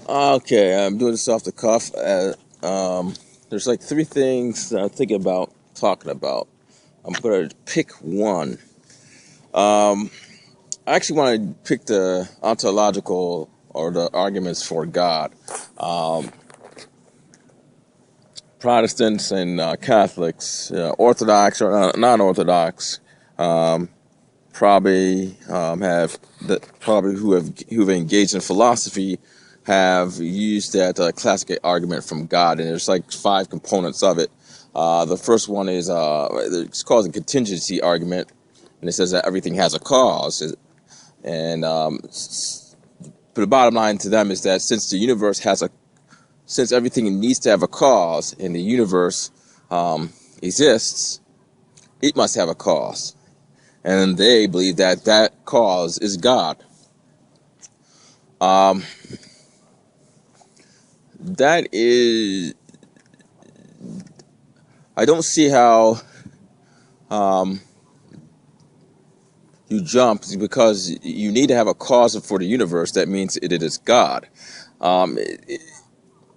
Okay, I'm doing this off the cuff. There's like three things that I'm thinking about talking about. I'm going to pick one. I actually want to pick the ontological or the arguments for God. Um, Protestants and Catholics, Orthodox or non-Orthodox, um, probably who've engaged in philosophy have used that classic argument from God, and there's like five components of it. The first one is it's called the contingency argument, and it says that everything has a cause, and but the bottom line to them is that since everything needs to have a cause, and the universe exists, it must have a cause, and they believe that that cause is God. Um, that is, I don't see how um, you jump because you need to have a cause for the universe. That means it is God. Um,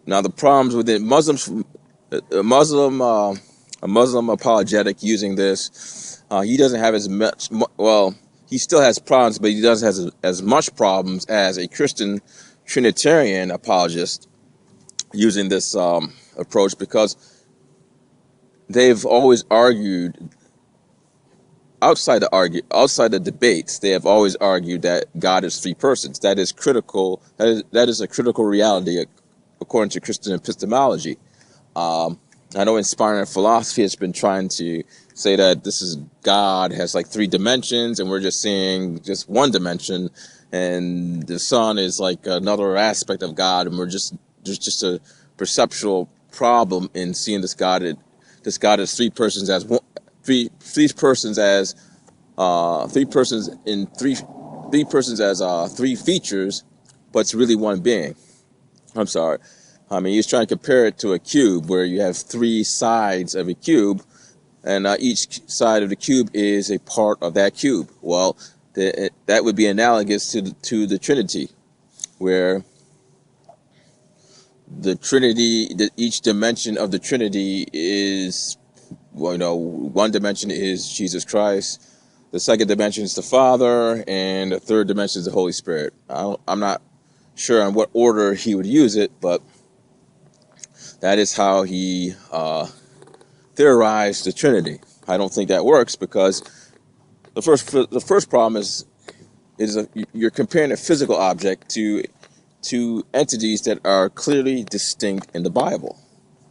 Now the problems with it, a Muslim apologetic using this, he doesn't have as much. Well, he still has problems, but he doesn't have as much problems as a Christian Trinitarian apologist using this approach, because they've always argued outside the debates. They have always argued that God is three persons. That is critical. That is a critical reality according to Christian epistemology. I know inspiring philosophy has been trying to say that this is God has like three dimensions, and we're just seeing just one dimension, and the sun is like another aspect of God, and there's just a perceptual problem in seeing this God as three persons as one, three persons as three persons in three persons as three features, but it's really one being. I'm sorry. I mean, he's trying to compare it to a cube where you have three sides of a cube, and each side of the cube is a part of that cube. Well, that would be analogous to the Trinity, where the Trinity, each dimension of the Trinity is, well, one dimension is Jesus Christ, the second dimension is the Father, and the third dimension is the Holy Spirit. I'm not sure on what order he would use it, but that is how he theorized the Trinity. I don't think that works, because the first problem is you're comparing a physical object to entities that are clearly distinct in the Bible.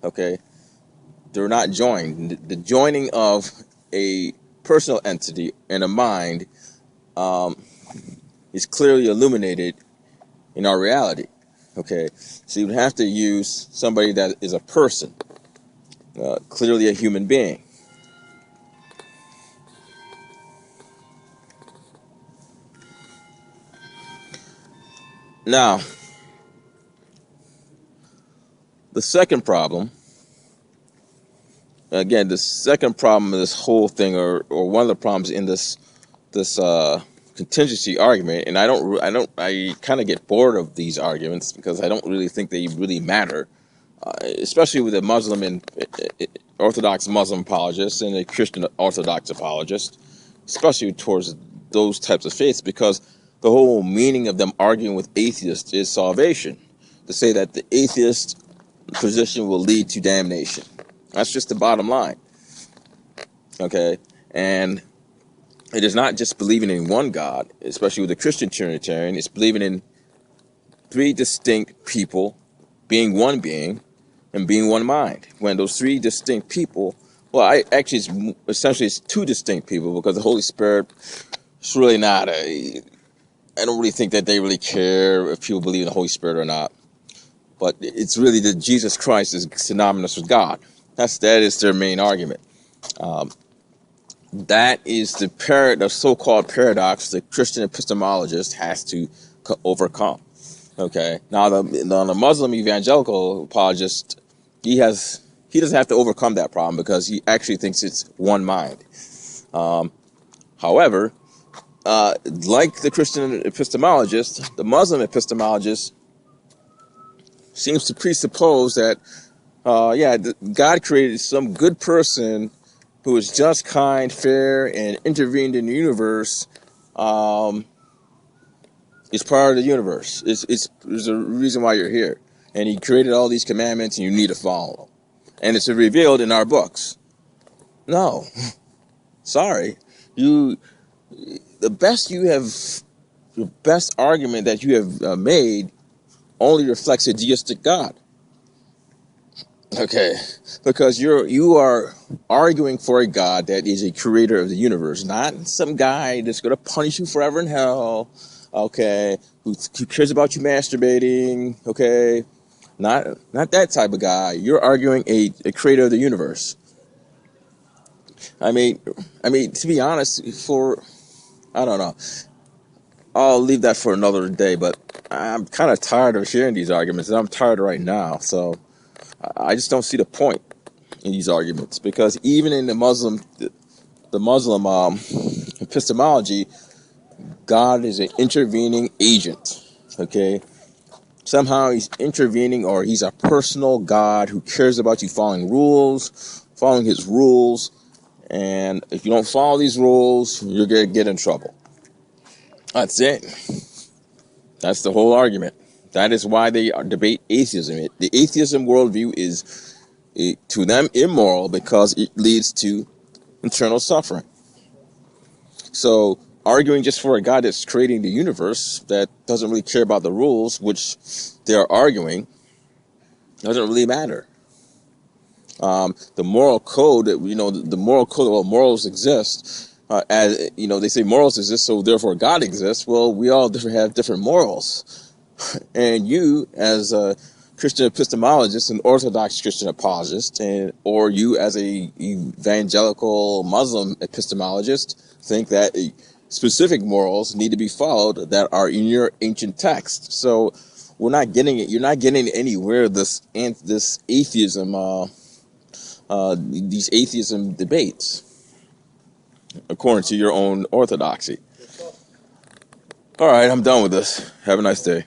Okay, they're not joined. The joining of a personal entity and a mind is clearly illuminated in our reality. Okay, so you would have to use somebody that is a person, clearly a human being. Now, the second problem, again, the second problem of this whole thing, or one of the problems in this contingency argument, and I kind of get bored of these arguments because I don't really think they really matter, especially with a Muslim and Orthodox Muslim apologist and a Christian Orthodox apologist, especially towards those types of faiths, because the whole meaning of them arguing with atheists is salvation. To say that the atheist position will lead to damnation. That's just the bottom line. Okay? And it is not just believing in one God, especially with the Christian Trinitarian. It's believing in three distinct people being one being and being one mind. When those three distinct people, well, essentially it's two distinct people, because the Holy Spirit is really not I don't really think that they really care if people believe in the Holy Spirit or not. But it's really that Jesus Christ is synonymous with God. That is their main argument. That is the so-called paradox the Christian epistemologist has to overcome. Okay. Now the Muslim evangelical apologist, he doesn't have to overcome that problem, because he actually thinks it's one mind. However, like the Christian epistemologist, the Muslim epistemologist seems to presuppose that, God created some good person who is just, kind, fair, and intervened in the universe. It's part of the universe. There's a reason why you're here. And he created all these commandments and you need to follow them. And it's revealed in our books. No. Sorry. The best argument that you have made only reflects a deistic God. Okay. Because you are arguing for a God that is a creator of the universe, not some guy that's going to punish you forever in hell. Okay, who cares about you masturbating? Okay, not that type of guy. You're arguing a creator of the universe. I mean, to be honest, I don't know. I'll leave that for another day. But I'm kind of tired of hearing these arguments, and I'm tired right now. So I just don't see the point in these arguments, because even in the Muslim epistemology, God is an intervening agent, okay? Somehow he's intervening, or he's a personal God who cares about you following his rules, and if you don't follow these rules, you're going to get in trouble. That's it. That's the whole argument. That is why they debate atheism. The atheism worldview is, to them, immoral because it leads to internal suffering. So arguing just for a God that's creating the universe that doesn't really care about the rules, which they're arguing, doesn't really matter. The moral code, the moral code, well, morals exist. As they say morals exist, so therefore God exists. Well, we all have different morals. And you, as a Christian epistemologist, an Orthodox Christian apologist, or you as a evangelical Muslim epistemologist, think that specific morals need to be followed that are in your ancient text. So we're not getting it. You're not getting anywhere this atheism, these atheism debates, according to your own orthodoxy. All right, I'm done with this. Have a nice day.